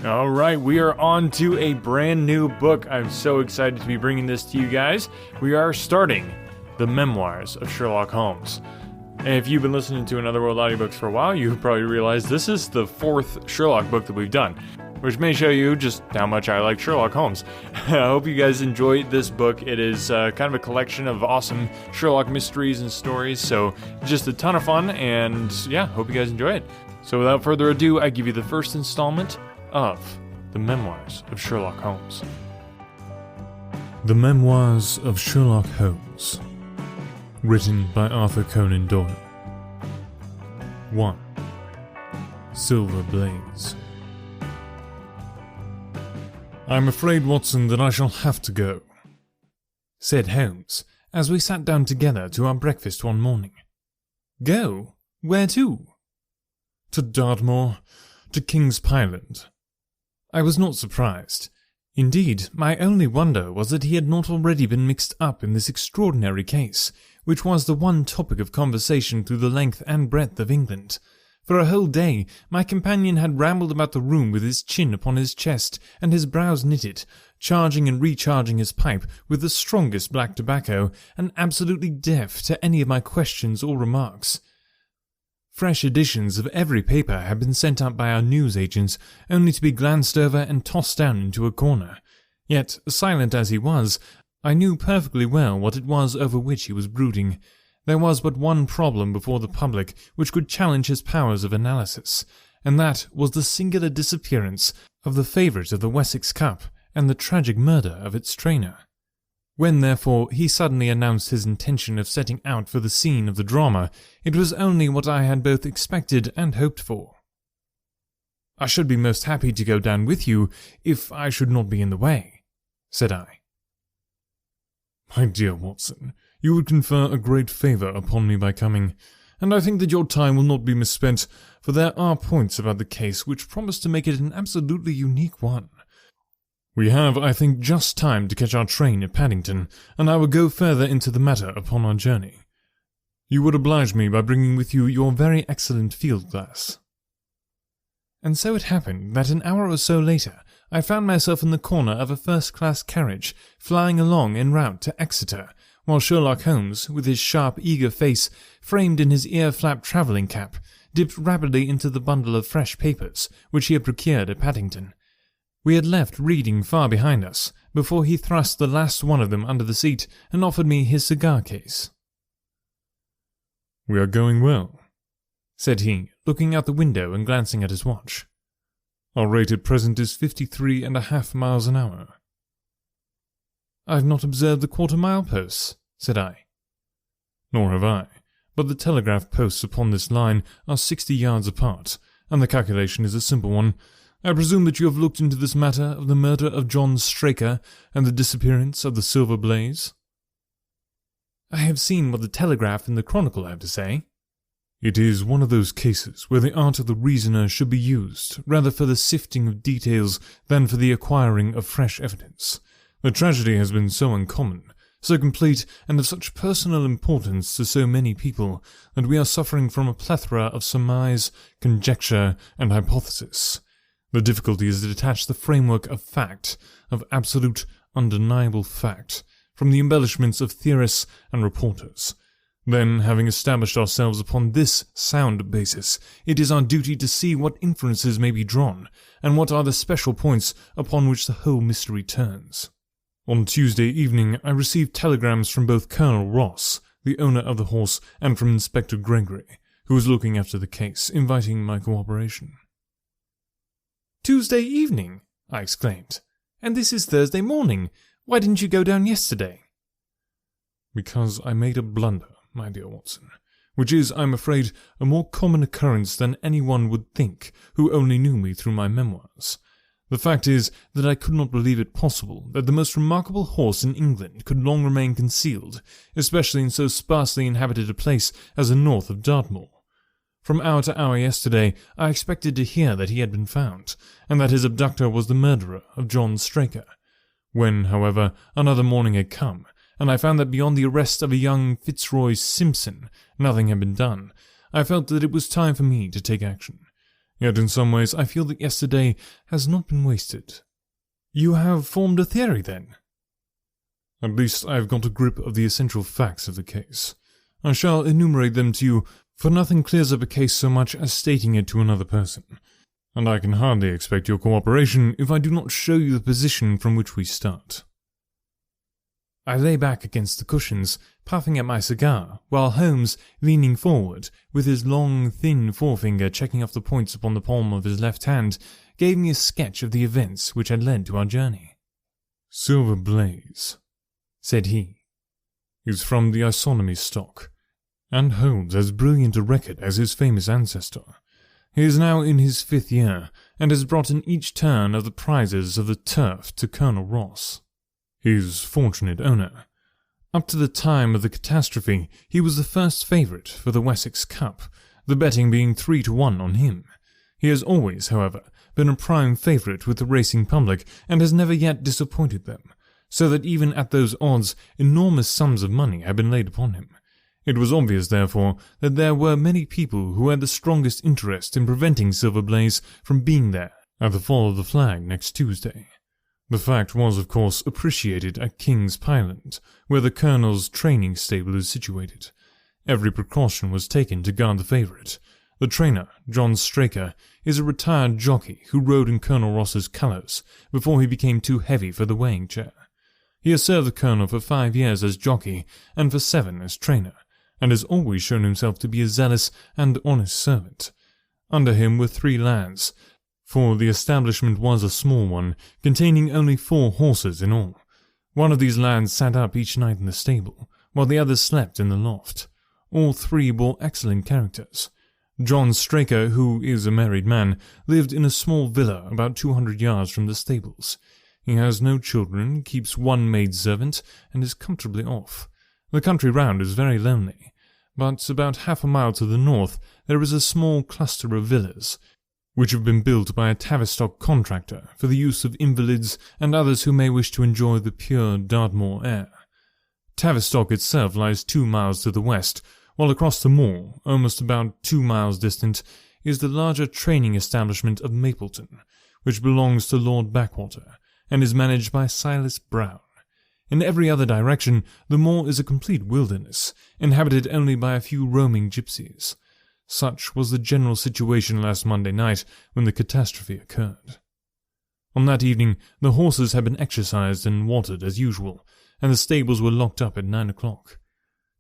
All right, we are on to a brand new book. I'm so excited to be bringing this to you guys. We are starting the Memoirs of Sherlock Holmes. And if you've been listening to Another World audiobooks for a while, you've probably realized this is the fourth Sherlock book that we've done, which may show you just how much I like Sherlock Holmes. I hope you guys enjoy this book. It is kind of a collection of awesome Sherlock mysteries and stories, so just a ton of fun, and yeah, hope you guys enjoy it. So without further ado, I give you the first installment of The Memoirs of Sherlock Holmes. The Memoirs of Sherlock Holmes, written by Arthur Conan Doyle. 1. Silver Blaze. "I'm afraid, Watson, that I shall have to go," said Holmes, as we sat down together to our breakfast one morning. "Go? Where to?" "To Dartmoor, to King's Pyland." I was not surprised. Indeed, my only wonder was that he had not already been mixed up in this extraordinary case, which was the one topic of conversation through the length and breadth of England. For a whole day, my companion had rambled about the room with his chin upon his chest and his brows knitted, charging and recharging his pipe with the strongest black tobacco, and absolutely deaf to any of my questions or remarks. Fresh editions of every paper had been sent up by our news agents, only to be glanced over and tossed down into a corner. Yet, silent as he was, I knew perfectly well what it was over which he was brooding. There was but one problem before the public which could challenge his powers of analysis, and that was the singular disappearance of the favourite of the Wessex Cup and the tragic murder of its trainer. When, therefore, he suddenly announced his intention of setting out for the scene of the drama, it was only what I had both expected and hoped for. "I should be most happy to go down with you, if I should not be in the way," said I. "My dear Watson, you would confer a great favour upon me by coming, and I think that your time will not be misspent, for there are points about the case which promise to make it an absolutely unique one. We have, I think, just time to catch our train at Paddington, and I will go further into the matter upon our journey. You would oblige me by bringing with you your very excellent field glass." And so it happened that an hour or so later I found myself in the corner of a first-class carriage, flying along en route to Exeter, while Sherlock Holmes, with his sharp, eager face framed in his ear-flap travelling cap, dipped rapidly into the bundle of fresh papers which he had procured at Paddington. We had left reading far behind us, before he thrust the last one of them under the seat and offered me his cigar case. "We are going well," said he, looking out the window and glancing at his watch. "Our rate at present is 53.5 miles an hour." "I've not observed the quarter-mile posts," said I. "Nor have I, but the telegraph posts upon this line are 60 yards apart, and the calculation is a simple one. I presume that you have looked into this matter of the murder of John Straker and the disappearance of the Silver Blaze?" "I have seen what the Telegraph and the Chronicle have to say." "It is one of those cases where the art of the reasoner should be used rather for the sifting of details than for the acquiring of fresh evidence. The tragedy has been so uncommon, so complete, and of such personal importance to so many people, that we are suffering from a plethora of surmise, conjecture, and hypothesis. The difficulty is to detach the framework of fact, of absolute, undeniable fact, from the embellishments of theorists and reporters. Then, having established ourselves upon this sound basis, it is our duty to see what inferences may be drawn, and what are the special points upon which the whole mystery turns. On Tuesday evening I received telegrams from both Colonel Ross, the owner of the horse, and from Inspector Gregory, who was looking after the case, inviting my cooperation." "Tuesday evening!" I exclaimed. "And this is Thursday morning. Why didn't you go down yesterday?" "Because I made a blunder, my dear Watson, which is, I'm afraid, a more common occurrence than anyone would think who only knew me through my memoirs. The fact is that I could not believe it possible that the most remarkable horse in England could long remain concealed, especially in so sparsely inhabited a place as the north of Dartmoor. From hour to hour yesterday, I expected to hear that he had been found, and that his abductor was the murderer of John Straker. When, however, another morning had come, and I found that beyond the arrest of a young Fitzroy Simpson, nothing had been done, I felt that it was time for me to take action. Yet in some ways I feel that yesterday has not been wasted. You have formed a theory, then? At least I have got a grip of the essential facts of the case. I shall enumerate them to you, for nothing clears up a case so much as stating it to another person, and I can hardly expect your cooperation if I do not show you the position from which we start. I lay back against the cushions, puffing at my cigar, while Holmes, leaning forward, with his long, thin forefinger checking off the points upon the palm of his left hand, gave me a sketch of the events which had led to our journey. "Silver Blaze," said he, "is from the isonomy stock, and holds as brilliant a record as his famous ancestor. He is now in his 5th year, and has brought in each turn of the prizes of the turf to Colonel Ross, his fortunate owner. Up to the time of the catastrophe, he was the first favourite for the Wessex Cup, the betting being 3-1 on him. He has always, however, been a prime favourite with the racing public, and has never yet disappointed them, so that even at those odds, enormous sums of money have been laid upon him. It was obvious, therefore, that there were many people who had the strongest interest in preventing Silver Blaze from being there at the fall of the flag next Tuesday. The fact was, of course, appreciated at King's Pyland, where the Colonel's training stable is situated. Every precaution was taken to guard the favourite. The trainer, John Straker, is a retired jockey who rode in Colonel Ross's colours before he became too heavy for the weighing chair. He has served the Colonel for 5 years as jockey and for 7 as trainer, and has always shown himself to be a zealous and honest servant. Under him were 3 lads, for the establishment was a small one, containing only 4 horses in all. One of these lads sat up each night in the stable, while the others slept in the loft. All 3 bore excellent characters. John Straker, who is a married man, lived in a small villa about 200 yards from the stables. He has no children, keeps 1 maidservant, and is comfortably off. The country round is very lonely, but about half a mile to the north there is a small cluster of villas, which have been built by a Tavistock contractor for the use of invalids and others who may wish to enjoy the pure Dartmoor air. Tavistock itself lies 2 miles to the west, while across the moor, almost about 2 miles distant, is the larger training establishment of Mapleton, which belongs to Lord Backwater, and is managed by Silas Brown. In every other direction, the moor is a complete wilderness, inhabited only by a few roaming gypsies. Such was the general situation last Monday night when the catastrophe occurred. On that evening, the horses had been exercised and watered as usual, and the stables were locked up at 9 o'clock.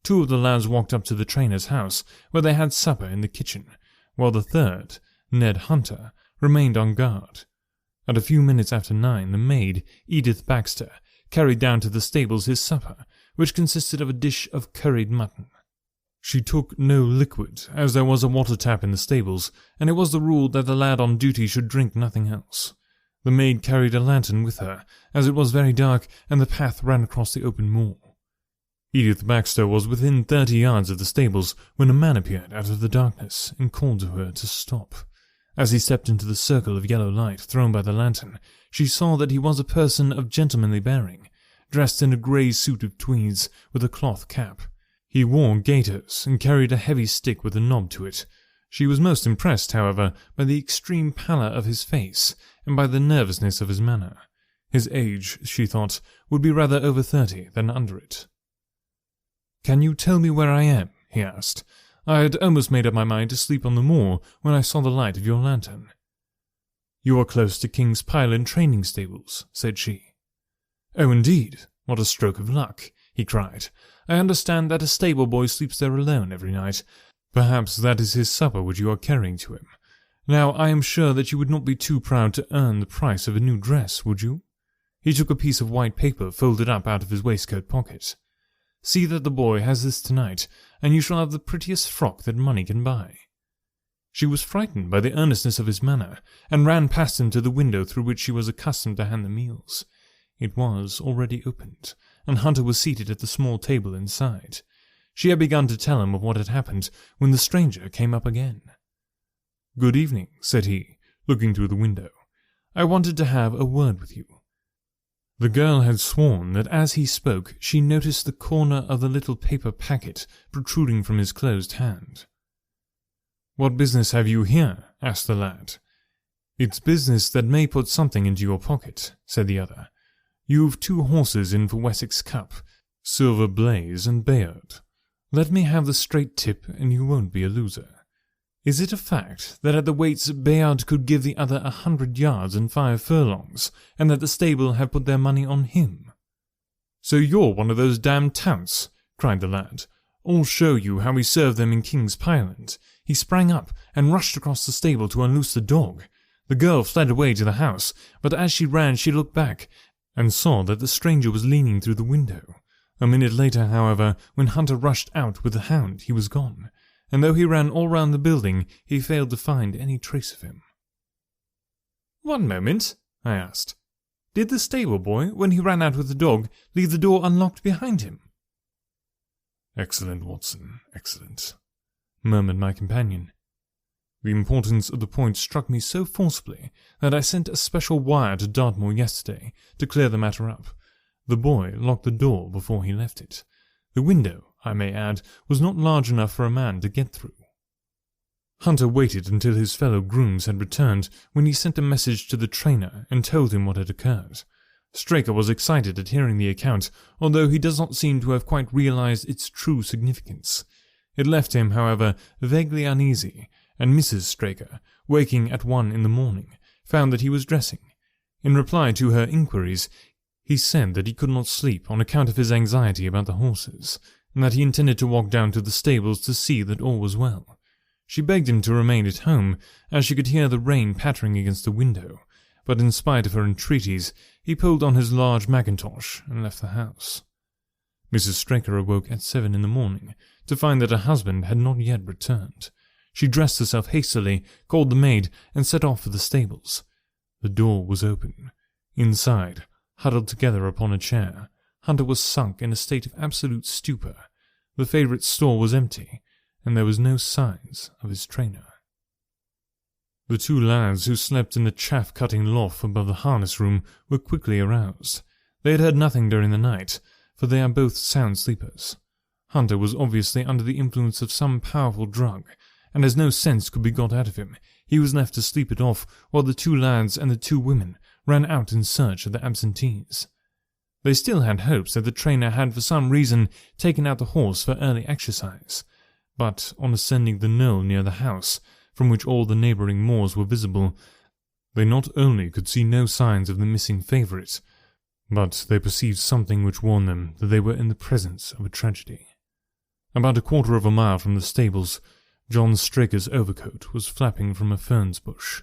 2 of the lads walked up to the trainer's house, where they had supper in the kitchen, while the third, Ned Hunter, remained on guard. At a few minutes after 9, the maid, Edith Baxter, carried down to the stables his supper, which consisted of a dish of curried mutton. She took no liquid, as there was a water tap in the stables, and it was the rule that the lad on duty should drink nothing else. The maid carried a lantern with her, as it was very dark and the path ran across the open moor. Edith Baxter was within 30 yards of the stables when a man appeared out of the darkness and called to her to stop. As he stepped into the circle of yellow light thrown by the lantern, she saw that he was a person of gentlemanly bearing, dressed in a grey suit of tweeds with a cloth cap. He wore gaiters and carried a heavy stick with a knob to it. She was most impressed, however, by the extreme pallor of his face and by the nervousness of his manner. His age, she thought, would be rather over 30 than under it. "Can you tell me where I am?" he asked. "I had almost made up my mind to sleep on the moor when I saw the light of your lantern." "You are close to King's Pyland training stables," said she. "Oh, indeed, what a stroke of luck," he cried. "I understand that a stable boy sleeps there alone every night. Perhaps that is his supper which you are carrying to him. Now, I am sure that you would not be too proud to earn the price of a new dress, would you?" He took a piece of white paper folded up out of his waistcoat pocket. "See that the boy has this tonight, and you shall have the prettiest frock that money can buy." She was frightened by the earnestness of his manner, and ran past him to the window through which she was accustomed to hand the meals. It was already opened, and Hunter was seated at the small table inside. She had begun to tell him of what had happened when the stranger came up again. "Good evening," said he, looking through the window. "I wanted to have a word with you." The girl had sworn that as he spoke she noticed the corner of the little paper packet protruding from his closed hand. "What business have you here?" asked the lad. "It's business that may put something into your pocket," said the other. "You've 2 horses in for Wessex Cup, Silver Blaze and Bayard. Let me have the straight tip and you won't be a loser. Is it a fact that at the weights Bayard could give the other 100 yards and 5 furlongs, and that the stable have put their money on him?" "So you're one of those damned touts," cried the lad. "I'll show you how we serve them in King's Pyland." He sprang up and rushed across the stable to unloose the dog. The girl fled away to the house, but as she ran she looked back and saw that the stranger was leaning through the window. A minute later, however, when Hunter rushed out with the hound, he was gone, and though he ran all round the building, he failed to find any trace of him. "One moment," I asked. "Did the stable boy, when he ran out with the dog, leave the door unlocked behind him?" "Excellent, Watson, excellent," murmured my companion. The importance of the point struck me so forcibly that I sent a special wire to Dartmoor yesterday to clear the matter up. The boy locked the door before he left it. The window, I may add, was not large enough for a man to get through. Hunter waited until his fellow grooms had returned, when he sent a message to the trainer and told him what had occurred. Straker was excited at hearing the account, although he does not seem to have quite realized its true significance. It left him, however, vaguely uneasy, and Mrs. Straker, waking at 1 in the morning, found that he was dressing. In reply to her inquiries, he said that he could not sleep on account of his anxiety about the horses, and that he intended to walk down to the stables to see that all was well. She begged him to remain at home, as she could hear the rain pattering against the window, but in spite of her entreaties, he pulled on his large mackintosh and left the house. Mrs. Straker awoke at 7 in the morning to find that her husband had not yet returned. She dressed herself hastily, called the maid, and set off for the stables. The door was open. Inside, huddled together upon a chair, Hunter was sunk in a state of absolute stupor. The favourite stall was empty, and there was no signs of his trainer. The 2 lads who slept in the chaff-cutting loft above the harness room were quickly aroused. They had heard nothing during the night, for they are both sound sleepers. Hunter was obviously under the influence of some powerful drug, and as no sense could be got out of him, he was left to sleep it off while the 2 lads and the 2 women ran out in search of the absentees. They still had hopes that the trainer had for some reason taken out the horse for early exercise, but on ascending the knoll near the house, from which all the neighbouring moors were visible, they not only could see no signs of the missing favourite, but they perceived something which warned them that they were in the presence of a tragedy. About a quarter of a mile from the stables, John Straker's overcoat was flapping from a ferns bush.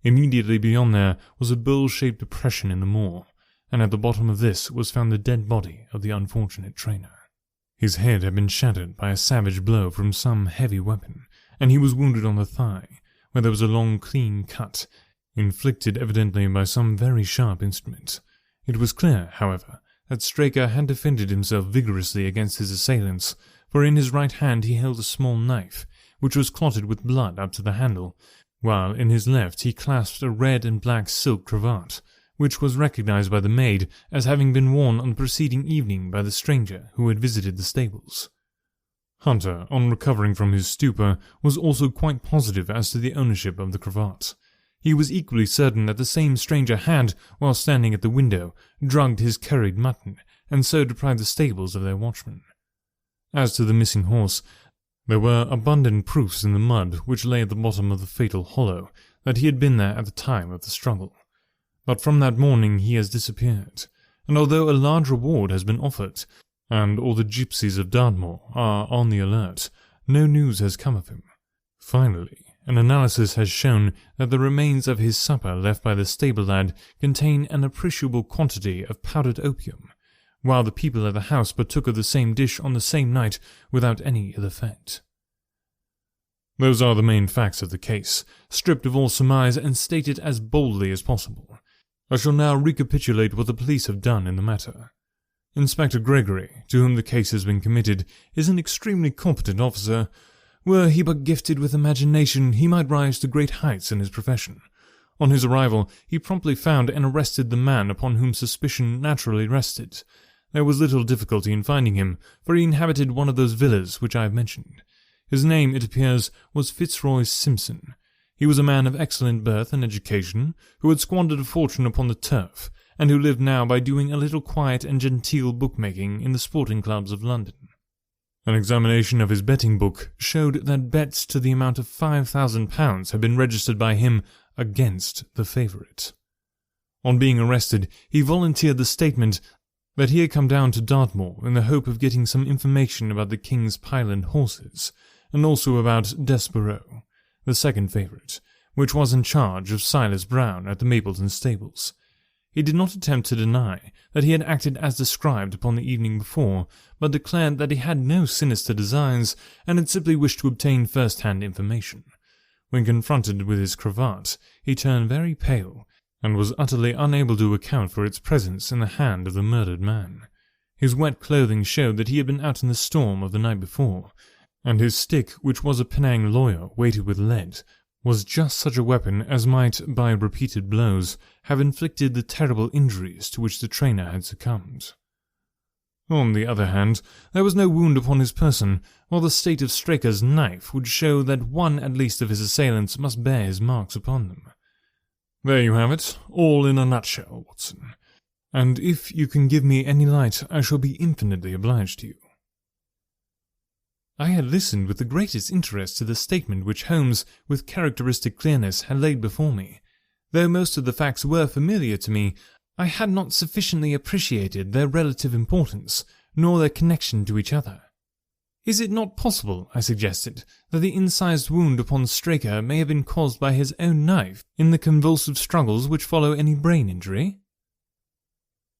Immediately beyond there was a bowl-shaped depression in the moor, and at the bottom of this was found the dead body of the unfortunate trainer. His head had been shattered by a savage blow from some heavy weapon, and he was wounded on the thigh, where there was a long clean cut, inflicted evidently by some very sharp instrument. It was clear, however, that Straker had defended himself vigorously against his assailants, for in his right hand he held a small knife, which was clotted with blood up to the handle, while in his left he clasped a red and black silk cravat, which was recognized by the maid as having been worn on the preceding evening by the stranger who had visited the stables. Hunter, on recovering from his stupor, was also quite positive as to the ownership of the cravat. He was equally certain that the same stranger had, while standing at the window, drugged his curried mutton, and so deprived the stables of their watchman. As to the missing horse, there were abundant proofs in the mud which lay at the bottom of the fatal hollow that he had been there at the time of the struggle. But from that morning he has disappeared, and although a large reward has been offered, and all the gypsies of Dartmoor are on the alert, no news has come of him. Finally, an analysis has shown that the remains of his supper left by the stable lad contain an appreciable quantity of powdered opium, while the people at the house partook of the same dish on the same night without any ill effect. Those are the main facts of the case, stripped of all surmise and stated as boldly as possible. I shall now recapitulate what the police have done in the matter. Inspector Gregory, to whom the case has been committed, is an extremely competent officer. Were he but gifted with imagination, he might rise to great heights in his profession. On his arrival, he promptly found and arrested the man upon whom suspicion naturally rested. There was little difficulty in finding him, for he inhabited one of those villas which I have mentioned. His name, it appears, was Fitzroy Simpson. He was a man of excellent birth and education, who had squandered a fortune upon the turf, and who lived now by doing a little quiet and genteel bookmaking in the sporting clubs of London. An examination of his betting book showed that bets to the amount of £5,000 had been registered by him against the favourite. On being arrested, he volunteered the statement that he had come down to Dartmoor in the hope of getting some information about the King's Pyland horses, and also about Desborough, the second favourite, which was in charge of Silas Brown at the Mapleton stables. He did not attempt to deny that he had acted as described upon the evening before, but declared that he had no sinister designs, and had simply wished to obtain first-hand information. When confronted with his cravat, he turned very pale, and was utterly unable to account for its presence in the hand of the murdered man. His wet clothing showed that he had been out in the storm of the night before, and his stick, which was a Penang lawyer weighted with lead, was just such a weapon as might, by repeated blows, have inflicted the terrible injuries to which the trainer had succumbed. On the other hand, there was no wound upon his person, while the state of Straker's knife would show that one at least of his assailants must bear his marks upon them. There you have it, all in a nutshell, Watson, and if you can give me any light, I shall be infinitely obliged to you. I had listened with the greatest interest to the statement which Holmes, with characteristic clearness, had laid before me. Though most of the facts were familiar to me, I had not sufficiently appreciated their relative importance, nor their connection to each other. Is it not possible, I suggested, that the incised wound upon Straker may have been caused by his own knife in the convulsive struggles which follow any brain injury?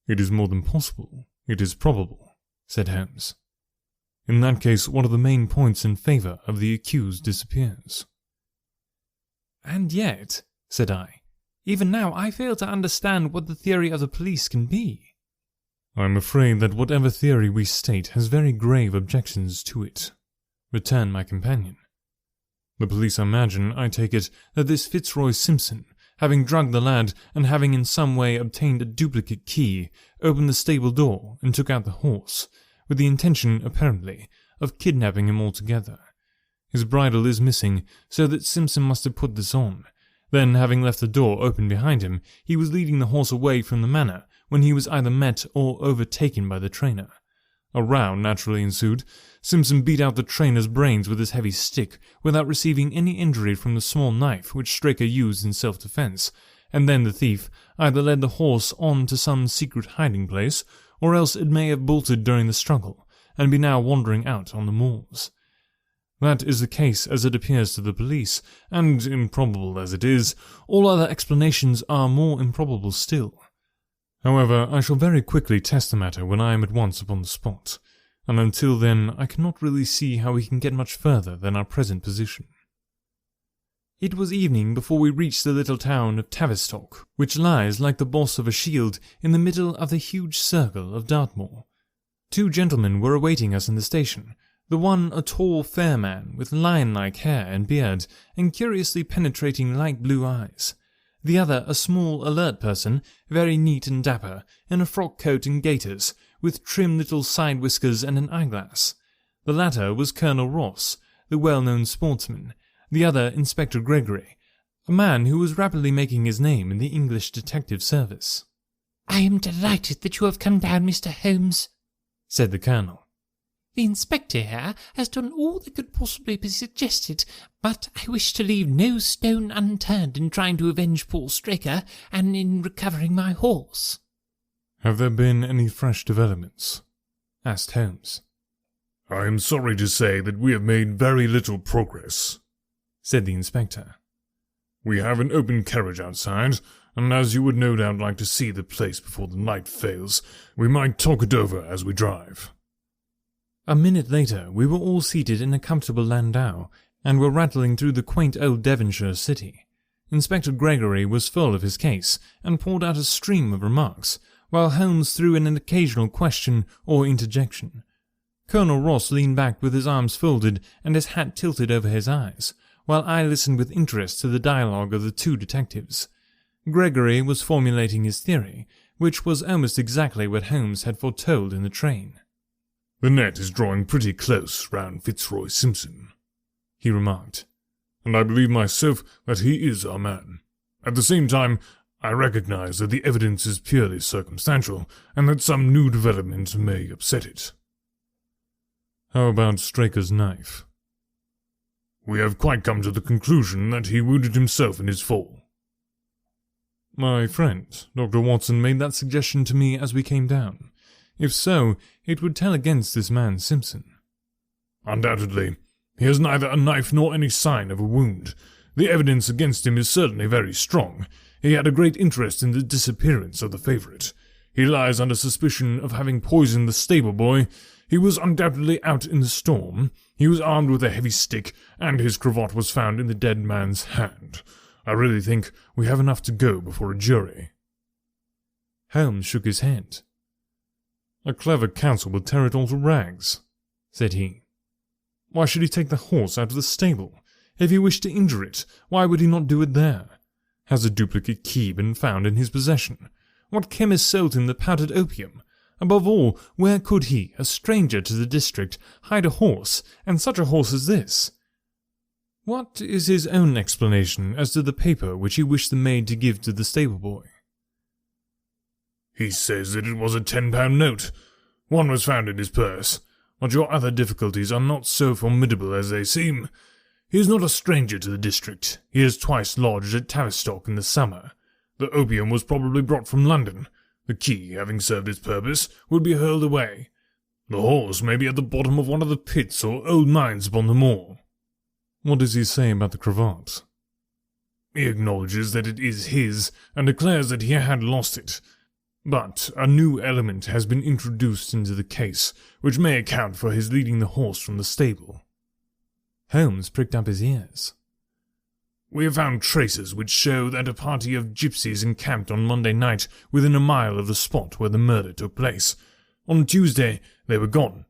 It is more than possible, it is probable, said Holmes. In that case, one of the main points in favour of the accused disappears. And yet, said I, even now I fail to understand what the theory of the police can be. I am afraid that whatever theory we state has very grave objections to it, returned my companion. The police imagine, I take it, that this Fitzroy Simpson, having drugged the lad and having in some way obtained a duplicate key, opened the stable door and took out the horse, with the intention, apparently, of kidnapping him altogether. His bridle is missing, so that Simpson must have put this on. Then, having left the door open behind him, he was leading the horse away from the manor, when he was either met or overtaken by the trainer. A row naturally ensued. Simpson beat out the trainer's brains with his heavy stick, without receiving any injury from the small knife which Straker used in self-defence, and then the thief either led the horse on to some secret hiding-place, or else it may have bolted during the struggle, and be now wandering out on the moors. That is the case as it appears to the police, and improbable as it is, all other explanations are more improbable still. However, I shall very quickly test the matter when I am at once upon the spot, and until then I cannot really see how we can get much further than our present position. It was evening before we reached the little town of Tavistock, which lies like the boss of a shield in the middle of the huge circle of Dartmoor. Two gentlemen were awaiting us in the station, the one a tall, fair man with lion-like hair and beard and curiously penetrating light blue eyes. The other a small, alert person, very neat and dapper, in a frock coat and gaiters, with trim little side whiskers and an eyeglass. The latter was Colonel Ross, the well-known sportsman, the other Inspector Gregory, a man who was rapidly making his name in the English detective service. "I am delighted that you have come down, Mr. Holmes," said the Colonel. "The inspector here has done all that could possibly be suggested, but I wish to leave no stone unturned in trying to avenge poor Straker and in recovering my horse." "Have there been any fresh developments?" asked Holmes. "I am sorry to say that we have made very little progress," said the inspector. "We have an open carriage outside, and as you would no doubt like to see the place before the night fails, we might talk it over as we drive." A minute later we were all seated in a comfortable landau, and were rattling through the quaint old Devonshire city. Inspector Gregory was full of his case, and poured out a stream of remarks, while Holmes threw in an occasional question or interjection. Colonel Ross leaned back with his arms folded and his hat tilted over his eyes, while I listened with interest to the dialogue of the two detectives. Gregory was formulating his theory, which was almost exactly what Holmes had foretold in the train. "The net is drawing pretty close round Fitzroy Simpson," he remarked. "And I believe myself that he is our man. At the same time, I recognize that the evidence is purely circumstantial, and that some new development may upset it." "How about Straker's knife?" "We have quite come to the conclusion that he wounded himself in his fall." "My friend, Dr. Watson, made that suggestion to me as we came down. If so, it would tell against this man Simpson." "Undoubtedly. He has neither a knife nor any sign of a wound. The evidence against him is certainly very strong. He had a great interest in the disappearance of the favourite. He lies under suspicion of having poisoned the stable boy. He was undoubtedly out in the storm. He was armed with a heavy stick, and his cravat was found in the dead man's hand. I really think we have enough to go before a jury." Holmes shook his head. "A clever counsel would tear it all to rags," said he. "Why should he take the horse out of the stable? If he wished to injure it, why would he not do it there? Has a duplicate key been found in his possession? What chemist sold him the powdered opium? Above all, where could he, a stranger to the district, hide a horse, and such a horse as this? What is his own explanation as to the paper which he wished the maid to give to the stable boy?" "He says that it was a £10 note. One was found in his purse. But your other difficulties are not so formidable as they seem. He is not a stranger to the district. He has twice lodged at Tavistock in the summer. The opium was probably brought from London. The key, having served its purpose, would be hurled away. The horse may be at the bottom of one of the pits or old mines upon the moor." "What does he say about the cravat?" "He acknowledges that it is his, and declares that he had lost it. But a new element has been introduced into the case, which may account for his leading the horse from the stable." Holmes pricked up his ears. "We have found traces which show that a party of gypsies encamped on Monday night within a mile of the spot where the murder took place. On Tuesday they were gone.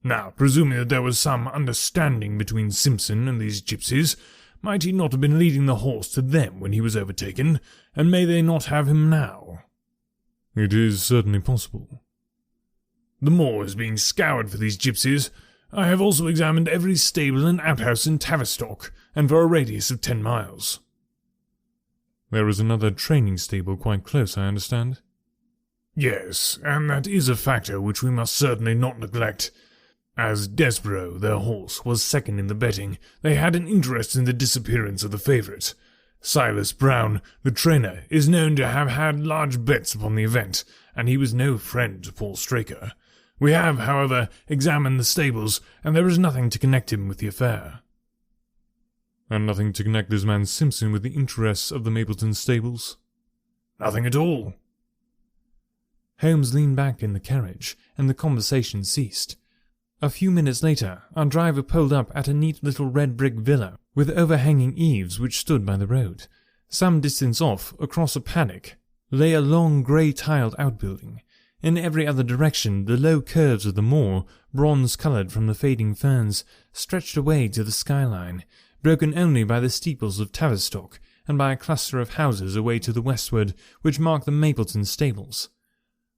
Now, presuming that there was some understanding between Simpson and these gypsies, might he not have been leading the horse to them when he was overtaken, and may they not have him now?" "It is certainly possible." "The moor is being scoured for these gypsies. I have also examined every stable and outhouse in Tavistock, and for a radius of 10 miles. "There is another training stable quite close, I understand?" "Yes, and that is a factor which we must certainly not neglect. As Desborough, their horse, was second in the betting, they had an interest in the disappearance of the favourite. Silas Brown, the trainer, is known to have had large bets upon the event, and he was no friend to Paul Straker. We have, however, examined the stables, and there is nothing to connect him with the affair." "And nothing to connect this man Simpson with the interests of the Mapleton stables?" "Nothing at all." Holmes leaned back in the carriage, and the conversation ceased. A few minutes later, our driver pulled up at a neat little red brick villa with overhanging eaves which stood by the road. Some distance off, across a paddock, lay a long grey-tiled outbuilding. In every other direction, the low curves of the moor, bronze-coloured from the fading ferns, stretched away to the skyline, broken only by the steeples of Tavistock and by a cluster of houses away to the westward which marked the Mapleton stables.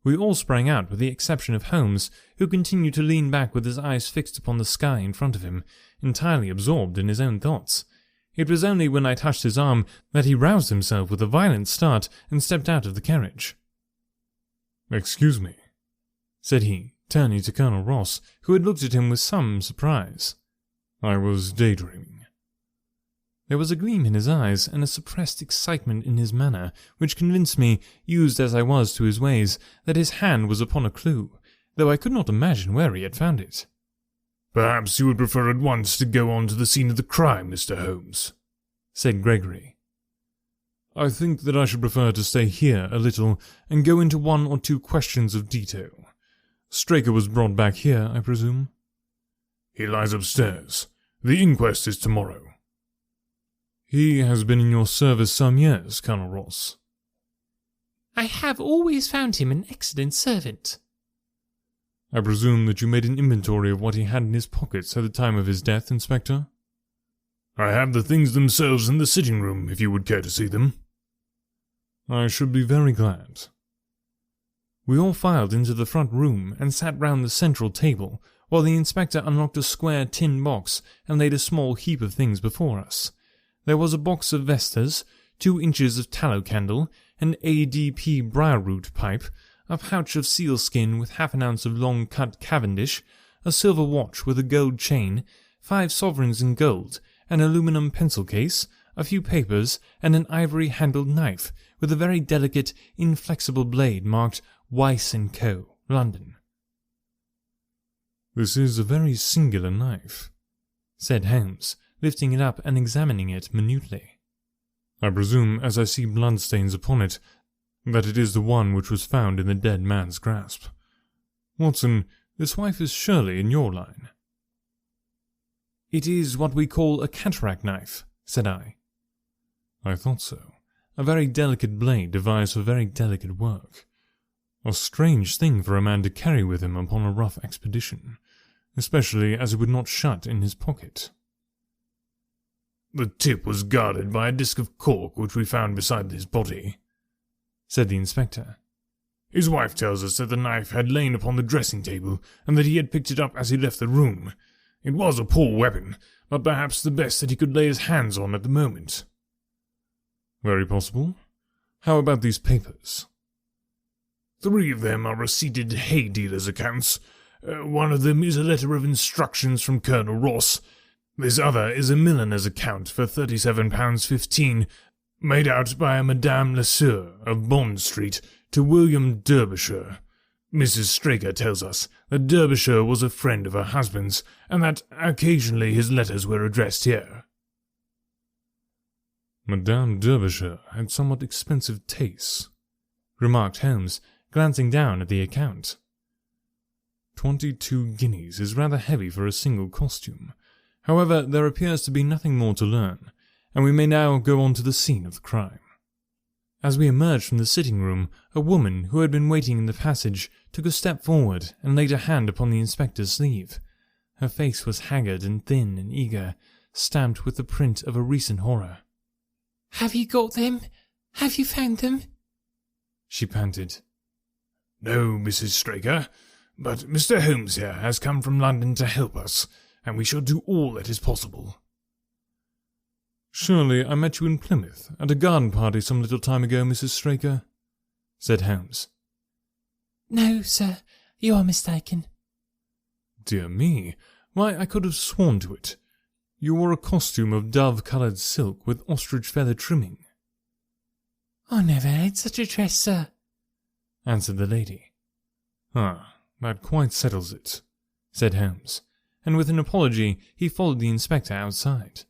We all sprang out with the exception of Holmes, who continued to lean back with his eyes fixed upon the sky in front of him, entirely absorbed in his own thoughts. It was only when I touched his arm that he roused himself with a violent start and stepped out of the carriage. "Excuse me," said he, turning to Colonel Ross, who had looked at him with some surprise. "I was daydreaming." There was a gleam in his eyes and a suppressed excitement in his manner, which convinced me, used as I was to his ways, that his hand was upon a clue, though I could not imagine where he had found it. "Perhaps you would prefer at once to go on to the scene of the crime, Mr. Holmes," said Gregory. "I think that I should prefer to stay here a little and go into one or two questions of detail. Straker was brought back here, I presume?" "He lies upstairs. The inquest is tomorrow." "He has been in your service some years, Colonel Ross?" "I have always found him an excellent servant." "I presume that you made an inventory of what he had in his pockets at the time of his death, Inspector?" "I have the things themselves in the sitting room, if you would care to see them." "I should be very glad." We all filed into the front room and sat round the central table, while the inspector unlocked a square tin box and laid a small heap of things before us. There was a box of vestas, 2 inches of tallow candle, an ADP briar-root pipe, a pouch of sealskin with half an ounce of long-cut Cavendish, a silver watch with a gold chain, 5 sovereigns in gold, an aluminum pencil case, a few papers, and an ivory-handled knife with a very delicate, inflexible blade marked Weiss & Co., London. "This is a very singular knife," said Holmes, lifting it up and examining it minutely. "I presume, as I see bloodstains upon it, that it is the one which was found in the dead man's grasp. Watson, this wife is surely in your line." "It is what we call a cataract knife," said I. "I thought so. A very delicate blade devised for very delicate work. A strange thing for a man to carry with him upon a rough expedition, especially as it would not shut in his pocket." "The tip was guarded by a disc of cork which we found beside his body," said the inspector. "His wife tells us that the knife had lain upon the dressing table and that he had picked it up as he left the room. It was a poor weapon, but perhaps the best that he could lay his hands on at the moment." "Very possible. How about these papers?" 3 of them are receipted hay dealers' accounts. One of them is a letter of instructions from Colonel Ross. This other is a milliner's account for £37.15, made out by a Madame Lesueur of Bond Street to William Derbyshire. Mrs. Straker tells us that Derbyshire was a friend of her husband's, and that occasionally his letters were addressed here." "Madame Derbyshire had somewhat expensive tastes," remarked Holmes, glancing down at the account. 22 guineas is rather heavy for a single costume. However, there appears to be nothing more to learn, and we may now go on to the scene of the crime. As we emerged from the sitting room, a woman who had been waiting in the passage took a step forward and laid a hand upon the inspector's sleeve. Her face was haggard and thin and eager, stamped with the print of a recent horror. "Have you got them? Have you found them?" she panted. "No, Mrs. Straker, but Mr. Holmes here has come from London to help us, and we shall do all that is possible." "Surely I met you in Plymouth at a garden party some little time ago, Mrs. Straker?" said Holmes. "No, sir, you are mistaken." "Dear me, why I could have sworn to it. You wore a costume of dove-coloured silk with ostrich feather trimming." "I never had such a dress, sir," answered the lady. "Ah, that quite settles it," said Holmes, and with an apology he followed the inspector outside.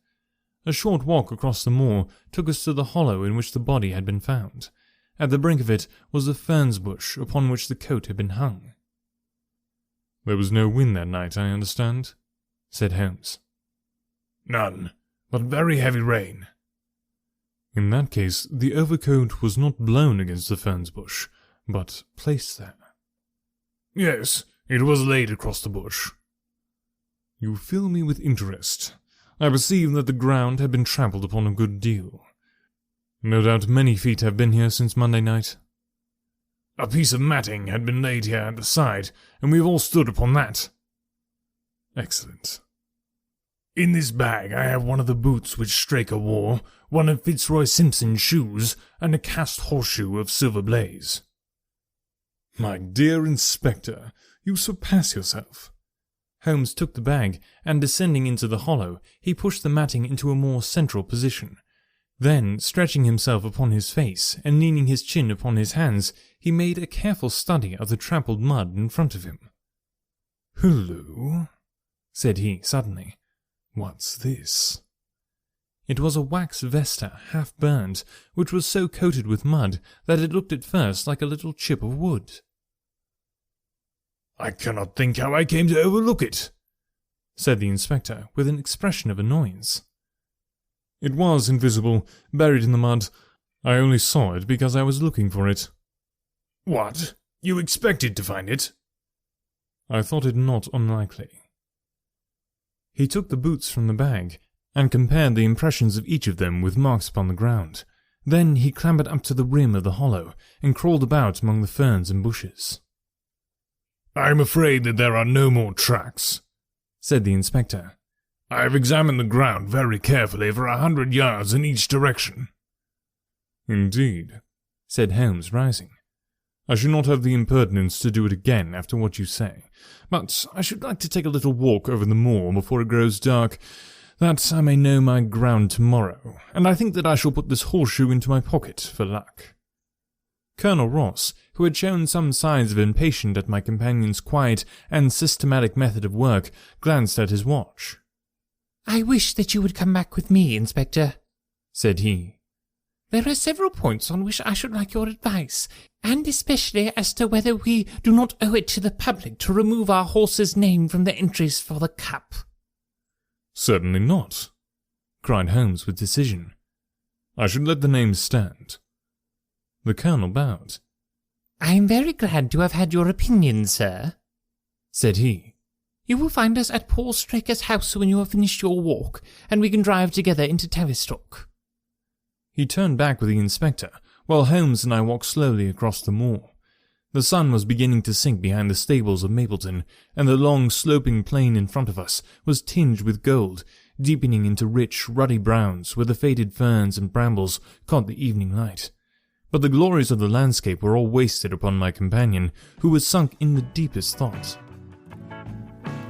A short walk across the moor took us to the hollow in which the body had been found. At the brink of it was the ferns bush upon which the coat had been hung. "There was no wind that night, I understand?" said Holmes. "None, but very heavy rain." "In that case, the overcoat was not blown against the ferns bush, but placed there." "Yes, it was laid across the bush." "You fill me with interest. I perceive that the ground had been trampled upon a good deal. No doubt many feet have been here since Monday night." "A piece of matting had been laid here at the side, and we have all stood upon that." "Excellent." "In this bag I have one of the boots which Straker wore, one of Fitzroy Simpson's shoes, and a cast horseshoe of Silver Blaze." "My dear Inspector, you surpass yourself." Holmes took the bag, and descending into the hollow, he pushed the matting into a more central position. Then, stretching himself upon his face and leaning his chin upon his hands, he made a careful study of the trampled mud in front of him. "Hullo," said he suddenly. "What's this?" It was a wax vesta, half burned, which was so coated with mud that it looked at first like a little chip of wood. "I cannot think how I came to overlook it," said the inspector with an expression of annoyance. "It was invisible, buried in the mud. I only saw it because I was looking for it." "What? You expected to find it?" "I thought it not unlikely." He took the boots from the bag and compared the impressions of each of them with marks upon the ground. Then he clambered up to the rim of the hollow and crawled about among the ferns and bushes. I'm afraid that there are no more tracks, said the inspector. I have examined the ground very carefully for 100 yards in each direction. Indeed, said Holmes, rising. I should not have the impertinence to do it again after what you say, but I should like to take a little walk over the moor before it grows dark, that I may know my ground tomorrow, and I think that I shall put this horseshoe into my pocket for luck. Colonel Ross, who had shown some signs of impatience at my companion's quiet and systematic method of work, glanced at his watch. "I wish that you would come back with me, Inspector," said he. "There are several points on which I should like your advice, and especially as to whether we do not owe it to the public to remove our horse's name from the entries for the cup." "Certainly not," cried Holmes with decision. "I should let the name stand." The colonel bowed. "I am very glad to have had your opinion, sir," said he. "You will find us at Paul Straker's house when you have finished your walk, and we can drive together into Tavistock." He turned back with the inspector, while Holmes and I walked slowly across the moor. The sun was beginning to sink behind the stables of Mapleton, and the long sloping plain in front of us was tinged with gold, deepening into rich, ruddy browns where the faded ferns and brambles caught the evening light. But the glories of the landscape were all wasted upon my companion, who was sunk in the deepest thought.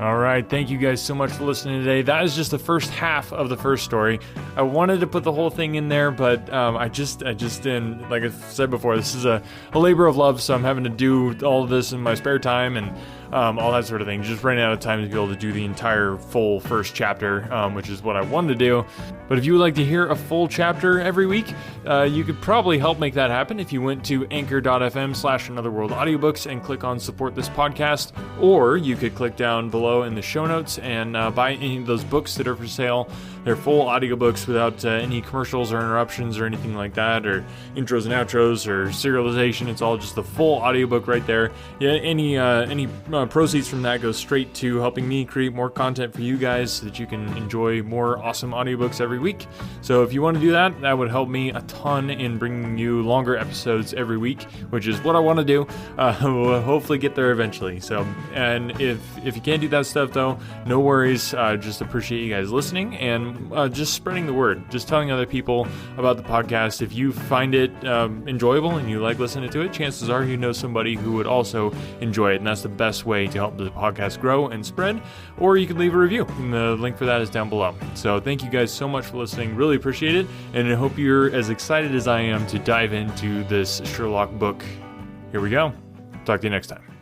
All right, thank you guys so much for listening today. That is just the first half of the first story. I wanted to put the whole thing in there, but I just didn't. Like I said before, this is a labor of love, so I'm having to do all of this in my spare time and all that sort of thing. Just running out of time to be able to do the entire full first chapter, which is what I wanted to do. But if you would like to hear a full chapter every week, you could probably help make that happen if you went to anchor.fm/anotherworld audiobooks and click on support this podcast, or you could click down below in the show notes and buy any of those books that are for sale. They're full audiobooks without any commercials or interruptions or anything like that, or intros and outros or serialization. It's all just the full audiobook right there. Yeah, any proceeds from that goes straight to helping me create more content for you guys so that you can enjoy more awesome audiobooks every week. So if you want to do that, that would help me a ton in bringing you longer episodes every week, which is what I want to do. We'll hopefully get there eventually. So, and if you can't do that stuff though, no worries. Just appreciate you guys listening and just spreading the word, just telling other people about the podcast. If you find it enjoyable and you like listening to it, chances are you know somebody who would also enjoy it, and that's the best way to help the podcast grow and spread. Or you can leave a review, and the link for that is down below. So thank you guys so much for listening, really appreciate it, and I hope you're as excited as I am to dive into this Sherlock book. Here we go. Talk to you next time.